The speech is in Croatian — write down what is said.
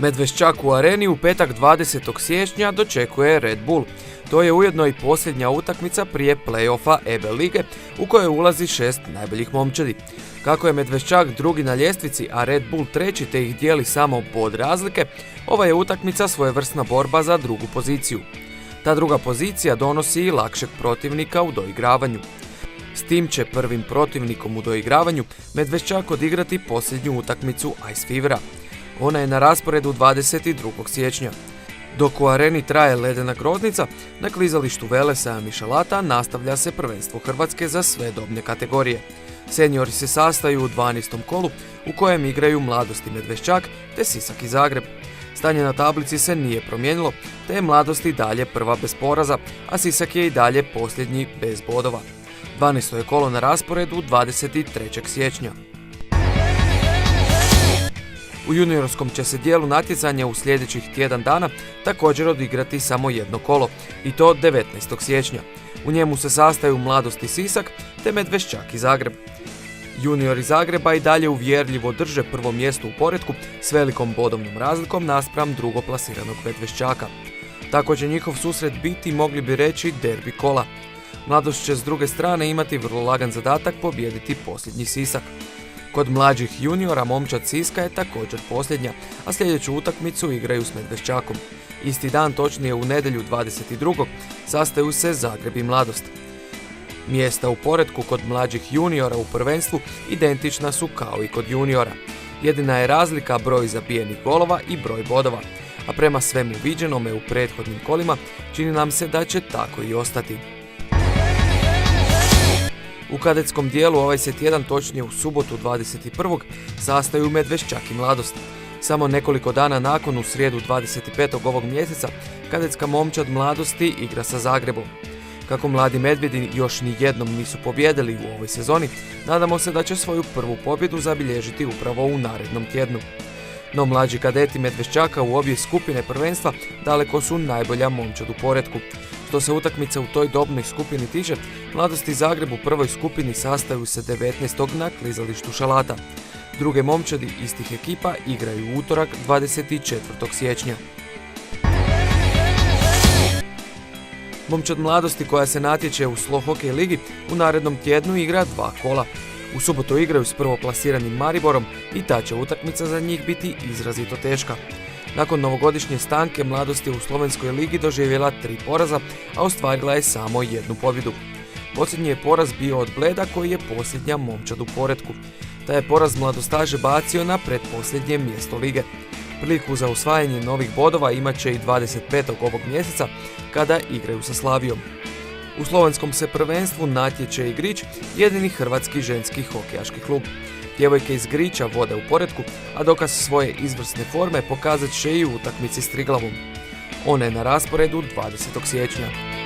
Medveščak u Areni u petak 20. siječnja dočekuje Red Bull. To je ujedno i posljednja utakmica prije play-offa EBE lige u kojoj ulazi 6 najboljih momčadi. Kako je Medveščak drugi na ljestvici, a Red Bull treći te ih dijeli samo bod razlike, ova je utakmica svojevrsna borba za drugu poziciju. Ta druga pozicija donosi i lakšeg protivnika u doigravanju. S tim će prvim protivnikom u doigravanju Medveščak odigrati posljednju utakmicu Ice Fevera. Ona je na rasporedu 22. siječnja. Dok u Areni traje ledena groznica, na klizalištu Velesa i Šalata nastavlja se prvenstvo Hrvatske za sve dobne kategorije. Seniori se sastaju u 12. kolu u kojem igraju Mladost i Medveščak te Sisak i Zagreb. Stanje na tablici se nije promijenilo, te je Mladost i dalje prva bez poraza, a Sisak je i dalje posljednji bez bodova. 12. je kolo na rasporedu 23. siječnja. U juniorskom će se dijelu natjecanja u sljedećih tjedan dana također odigrati samo jedno kolo, i to 19. siječnja. U njemu se sastaju Mladost i Sisak te Medveščak i Zagreb. Juniori Zagreba i dalje uvjerljivo drže prvo mjesto u poretku s velikom bodovnom razlikom naspram drugoplasiranog Medveščaka. Tako će njihov susret biti, mogli bi reći, derbi kola. Mladost će s druge strane imati vrlo lagan zadatak pobijediti posljednji Sisak. Kod mlađih juniora momčad Siska je također posljednja, a sljedeću utakmicu igraju s Medveščakom. Isti dan, točnije u nedjelju 22. sastaju se Zagreb i Mladost. Mjesta u poretku kod mlađih juniora u prvenstvu identična su kao i kod juniora. Jedina je razlika broj zabijenih golova i broj bodova, a prema svemu viđenome u prethodnim kolima čini nam se da će tako i ostati. U kadetskom dijelu ovaj se tjedan, točnije u subotu 21. sastaju Medveščak i Mladost. Samo nekoliko dana nakon, u srijedu 25. ovog mjeseca, kadetska momčad Mladosti igra sa Zagrebom. Kako mladi medvjedi još ni jednom nisu pobijedili u ovoj sezoni, nadamo se da će svoju prvu pobjedu zabilježiti upravo u narednom tjednu. No mlađi kadeti Medveščaka u obje skupine prvenstva daleko su najbolja momčad u poretku. Što se utakmice u toj dobnoj skupini tiče, Mladost i Zagreb u prvoj skupini sastaju se 19. na klizalištu Šalata. Druge momčadi istih ekipa igraju u utorak 24. siječnja. Momčad Mladosti, koja se natječe u Slo Hokej ligi, u narednom tjednu igra 2 kola. U subotu igraju s prvoplasiranim Mariborom i ta će utakmica za njih biti izrazito teška. Nakon novogodišnje stanke Mladost je u slovenskoj ligi doživjela 3 poraza, a ostvarila je samo 1 pobjedu. Posljednji je poraz bio od Bleda, koji je posljednja momčad u poretku. Taj je poraz mladostaže bacio na pretposljednje mjesto lige. Priliku za osvajanje novih bodova imat će i 25. ovog mjeseca kada igraju sa Slavijom. U slovenskom se prvenstvu natječe i Grič, jedini hrvatski ženski hokejaški klub. Djevojke iz Griča vode u poretku, a dokaz svoje izvrsne forme pokazat će i u utakmici s Triglavom. Ona je na rasporedu 20. siječnja.